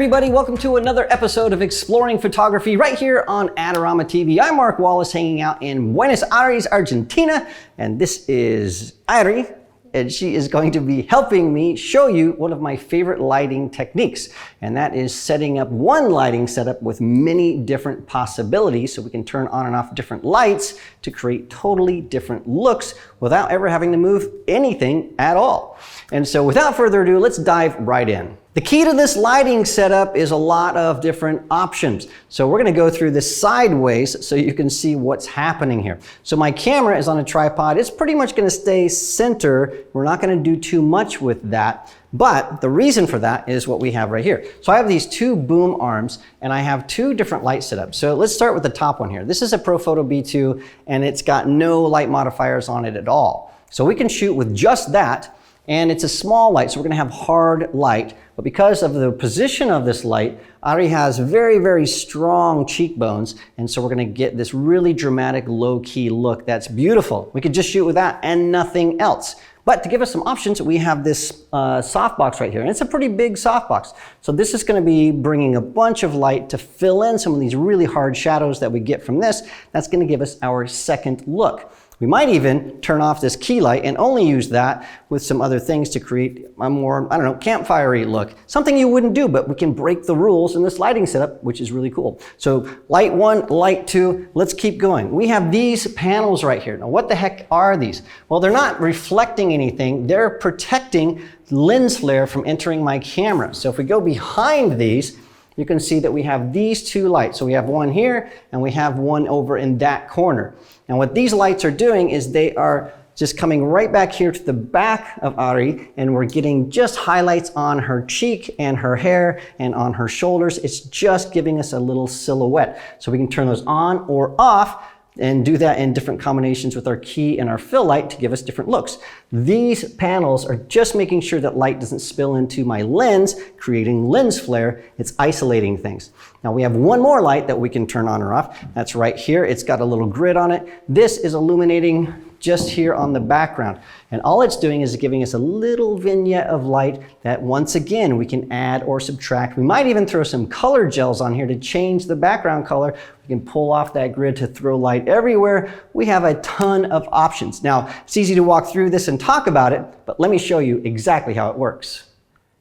everybody, welcome to another episode of Exploring Photography right here on Adorama TV. I'm Mark Wallace, hanging out in Buenos Aires, Argentina, and this is Ari, and she is going to be helping me show you one of my favorite lighting techniques, and that is setting up one lighting setup with many different possibilities so we can turn on and off different lights to create totally different looks without ever having to move anything at all. And so without further ado, let's dive right in. The key to this lighting setup is a lot of different options. So we're going to go through this sideways so you can see what's happening here. So my camera is on a tripod. It's pretty much going to stay center. We're not going to do too much with that. But the reason for that is what we have right here. So I have these two boom arms and I have two different light setups. So let's start with the top one here. This is a Profoto B2 and it's got no light modifiers on it at all. So we can shoot with just that. And it's a small light, so we're gonna have hard light. But because of the position of this light, Ari has very, very strong cheekbones. And so we're gonna get this really dramatic low-key look that's beautiful. We could just shoot with that and nothing else. But to give us some options, we have this softbox right here. And it's a pretty big softbox. So this is gonna be bringing a bunch of light to fill in some of these really hard shadows that we get from this. That's gonna give us our second look. We might even turn off this key light and only use that with some other things to create a more, I don't know, campfire-y look. Something you wouldn't do, but we can break the rules in this lighting setup, which is really cool. So light one, light two, let's keep going. We have these panels right here. Now what the heck are these? Well, they're not reflecting anything. They're protecting lens flare from entering my camera. So if we go behind these, you can see that we have these two lights. So we have one here and we have one over in that corner. And what these lights are doing is they are just coming right back here to the back of Ari, and we're getting just highlights on her cheek and her hair and on her shoulders. It's just giving us a little silhouette. So we can turn those on or off and do that in different combinations with our key and our fill light to give us different looks. These panels are just making sure that light doesn't spill into my lens, creating lens flare. It's isolating things. Now we have one more light that we can turn on or off. That's right here. It's got a little grid on it. This is illuminating just here on the background. And all it's doing is giving us a little vignette of light that once again we can add or subtract. We might even throw some color gels on here to change the background color. We can pull off that grid to throw light everywhere. We have a ton of options. Now, it's easy to walk through this and talk about it, but let me show you exactly how it works.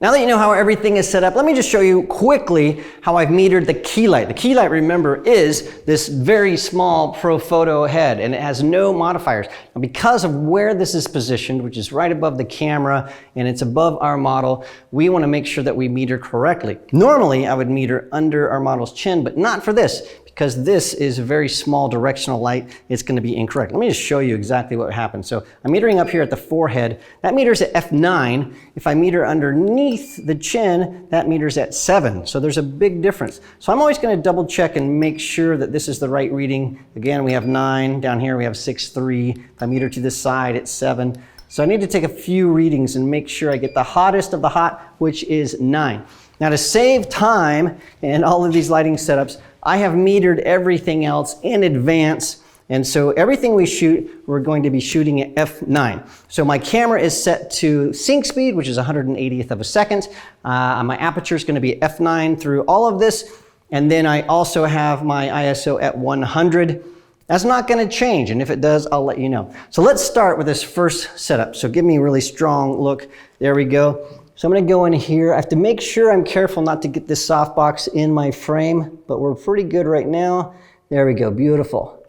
Now that you know how everything is set up, let me just show you quickly how I've metered the key light. The key light, remember, is this very small Profoto head, and it has no modifiers. Now, because of where this is positioned, which is right above the camera, and it's above our model, we want to make sure that we meter correctly. Normally, I would meter under our model's chin, but not for this, because this is a very small directional light. It's going to be incorrect. Let me just show you exactly what happens. So I'm metering up here at the forehead. That meters at f9. If I meter underneath the chin, that meters at 7. So there's a big difference. So I'm always going to double check and make sure that this is the right reading. Again, we have 9. Down here we have 6.3. If I meter to this side, it's 7. So I need to take a few readings and make sure I get the hottest of the hot, which is 9. Now to save time in all of these lighting setups, I have metered everything else in advance. And so everything we shoot, we're going to be shooting at f9. So my camera is set to sync speed, which is 180th of a second. My aperture is going to be f9 through all of this. And then I also have my ISO at 100. That's not going to change. And if it does, I'll let you know. So let's start with this first setup. So give me a really strong look. There we go. So I'm going to go in here. I have to make sure I'm careful not to get this softbox in my frame, but we're pretty good right now. There we go, beautiful.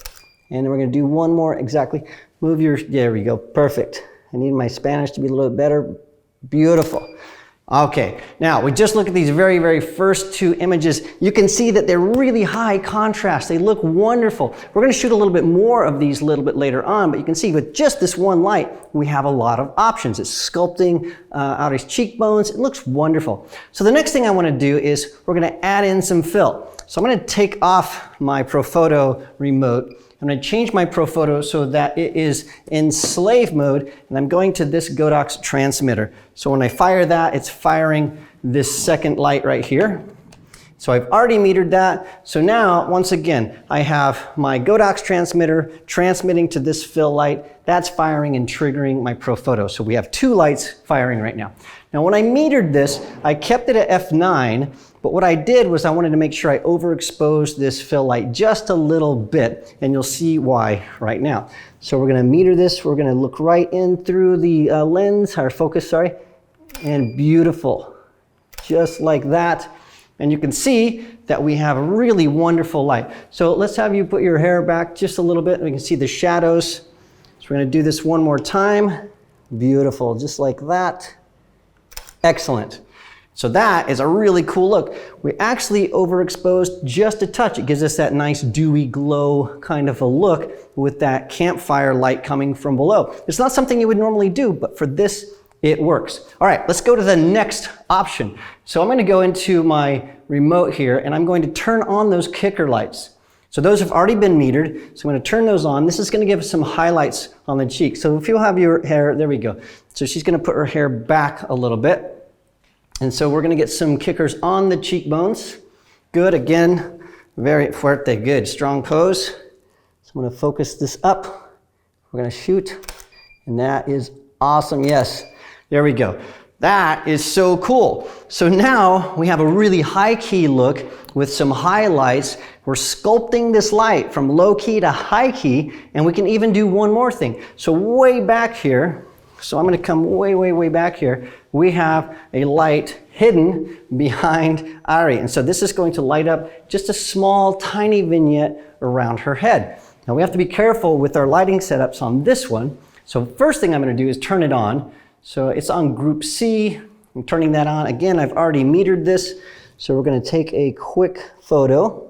And then we're going to do one more, exactly. Move your, there we go, perfect. I need my Spanish to be a little bit better. Beautiful. Okay, now we just look at these very, very first two images. You can see that they're really high contrast. They look wonderful. We're going to shoot a little bit more of these a little bit later on, but you can see with just this one light, we have a lot of options. It's sculpting out his cheekbones. It looks wonderful. So the next thing I want to do is we're going to add in some fill. So I'm going to take off my Profoto remote. I'm going to change my Profoto so that it is in slave mode, and I'm going to this Godox transmitter. So when I fire that, it's firing this second light right here. So I've already metered that. So now, once again, I have my Godox transmitter transmitting to this fill light. That's firing and triggering my Profoto. So we have two lights firing right now. Now when I metered this, I kept it at f9 But what I did was I wanted to make sure I overexposed this fill light just a little bit, and you'll see why right now. So we're gonna meter this, we're gonna look right in through the lens, or focus, sorry, and beautiful, just like that. And you can see that we have a really wonderful light. So let's have you put your hair back just a little bit. We can see the shadows. So we're gonna do this one more time. Beautiful, just like that. Excellent. So that is a really cool look. We actually overexposed just a touch. It gives us that nice dewy glow kind of a look with that campfire light coming from below. It's not something you would normally do, but for this, it works. All right, let's go to the next option. So I'm going to go into my remote here, and I'm going to turn on those kicker lights. So those have already been metered, so I'm going to turn those on. This is going to give us some highlights on the cheek. So if you'll have your hair, there we go. So she's going to put her hair back a little bit. And so we're going to get some kickers on the cheekbones. Good, again, very fuerte, good, strong pose. So I'm going to focus this up. We're going to shoot, and that is awesome, yes. There we go. That is so cool. So now we have a really high key look with some highlights. We're sculpting this light from low key to high key, and we can even do one more thing. So way back here, so I'm going to come way back here, we have a light hidden behind Ari. And so this is going to light up just a small, tiny vignette around her head. Now we have to be careful with our lighting setups on this one. So first thing I'm going to do is turn it on. So it's on group C. I'm turning that on. Again, I've already metered this. So we're going to take a quick photo.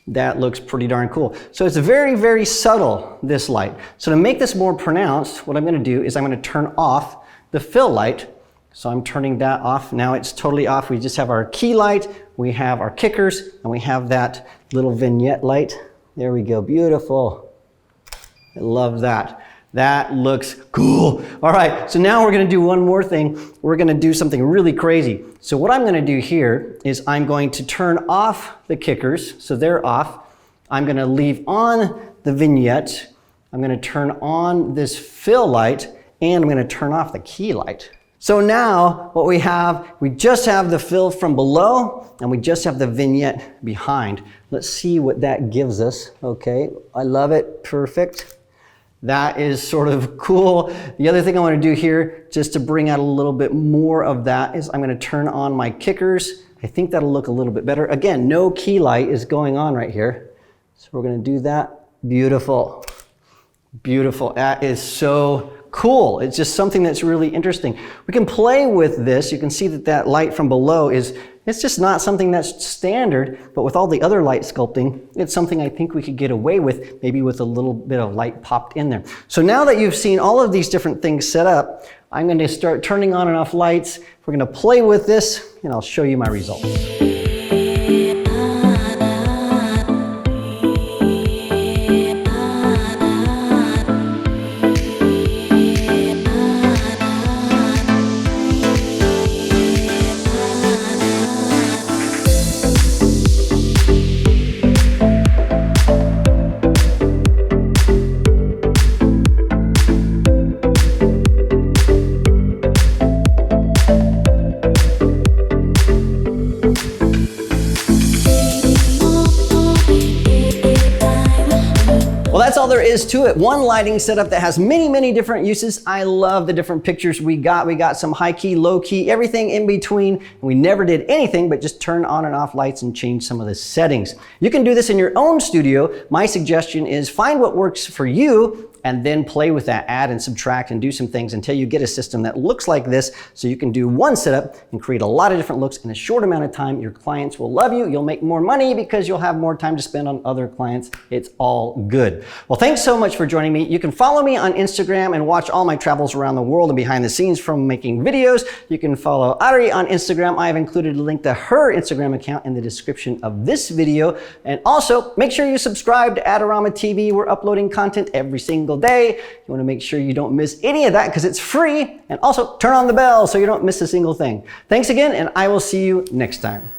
That looks pretty darn cool. So it's very subtle, this light. So to make this more pronounced, what I'm going to do is I'm going to turn off the fill light. So I'm turning that off. Now it's totally off. We just have our key light, we have our kickers, and we have that little vignette light. There we go, beautiful. I love that. That looks cool. All right, so now we're gonna do one more thing. We're gonna do something really crazy. So what I'm gonna do here is I'm going to turn off the kickers, so they're off. I'm gonna leave on the vignette. I'm gonna turn on this fill light, and I'm gonna turn off the key light. So now what we have, we just have the fill from below, and we just have the vignette behind. Let's see what that gives us. Okay, I love it, perfect. That is sort of cool. The other thing I want to do here, just to bring out a little bit more of that, is I'm going to turn on my kickers. I think that'll look a little bit better. Again, no key light is going on right here. So we're going to do that. Beautiful. Beautiful. That is so cool. It's just something that's really interesting. We can play with this. You can see that that light from below it's just not something that's standard, but with all the other light sculpting, it's something I think we could get away with, maybe with a little bit of light popped in there. So now that you've seen all of these different things set up, I'm going to start turning on and off lights. We're going to play with this, and I'll show you my results. That's all there is to it. One lighting setup that has many different uses. I love the different pictures we got. We got some high key, low key, everything in between. We never did anything but just turn on and off lights and change some of the settings. You can do this in your own studio. My suggestion is find what works for you and then play with that, add and subtract and do some things until you get a system that looks like this, so you can do one setup and create a lot of different looks in a short amount of time. Your clients will love you. You'll make more money because you'll have more time to spend on other clients. It's all good. Well, thanks so much for joining me. You can follow me on Instagram and watch all my travels around the world and behind the scenes from making videos. You can follow Ari on Instagram. I have included a link to her Instagram account in the description of this video. And also, make sure you subscribe to Adorama TV. We're uploading content every single day. You want to make sure you don't miss any of that because it's free. And also, turn on the bell so you don't miss a single thing. Thanks again, and I will see you next time.